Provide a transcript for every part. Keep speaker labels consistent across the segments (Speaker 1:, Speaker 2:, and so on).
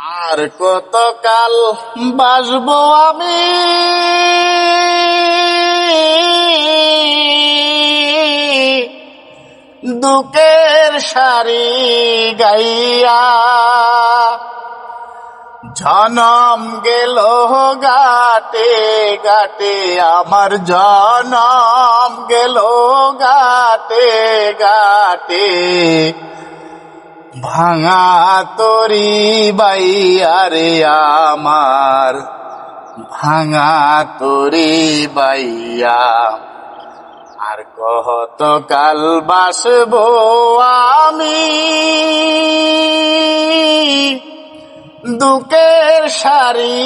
Speaker 1: আর কতকাল বাসবো আমি দুঃখের সারি গাইয়া। জনম গেল গাটে গাটে আমার জনম গেল গাটে গাটে ভাঙা তরি বাইয়া রে আমার ভাঙা তরি বাইয়া। আর কতকাল বাসবো আমি দুঃখের সারি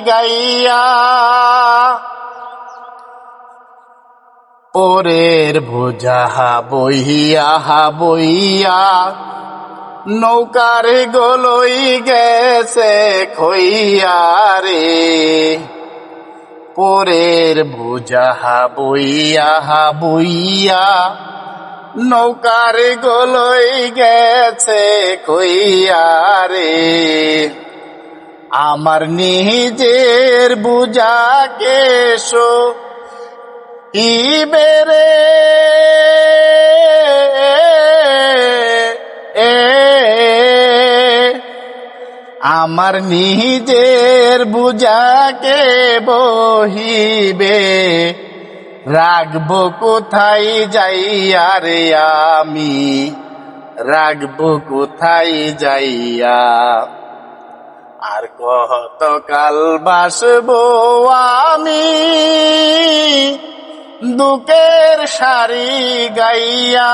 Speaker 1: গাইয়া। পরের বোঝা বইয়া বইয়া নৌকার গলই গেছে খইয়া রে। পরের বোঝা বইয়া বইয়া নৌকার গলই গেছে খইয়া রে। আমার নিজের বুঝা কেশো ইবেরে আমার নিজের বুঝাকে বহিবে রাখবো কোথায় যাইয়া রে আমি রাখবো কোথায় যাইয়া। আর কতকাল বাসবো আমি দুঃখের সারি গাইয়া।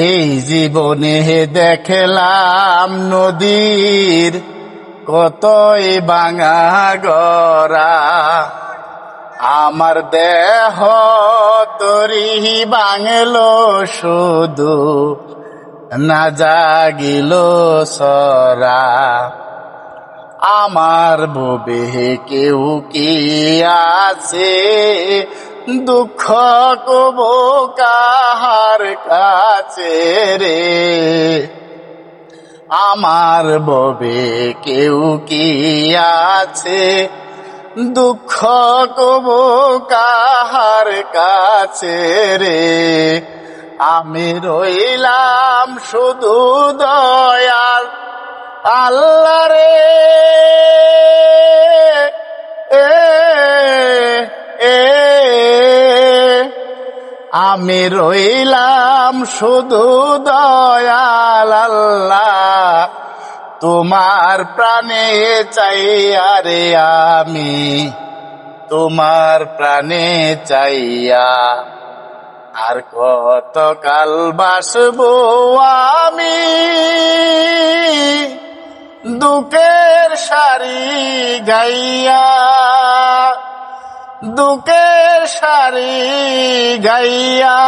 Speaker 1: এই জীবনে দেখলাম নদীর কতই ভাঙা গড়া। আমার দেহ তরি ভাঙল শুধু না জাগিল সরা। আমার ববে কেউ কি আছে দুঃখ কব কাহার কাছে রে। আমার ববে কেউ কি আছে দুঃখ কব কাহার কাছে রে। আমি রইলাম শুধু দয়াল আল্লাহ রে। আমি রইলাম শুধু দয়াল আল্লাহ তোমার প্রাণে চাইয়া রে। আমি তোমার প্রাণে চাইয়া। আর কতকাল বাসবো আমি দুঃখের সারি গাইয়া দুঃখের সারি গাইয়া।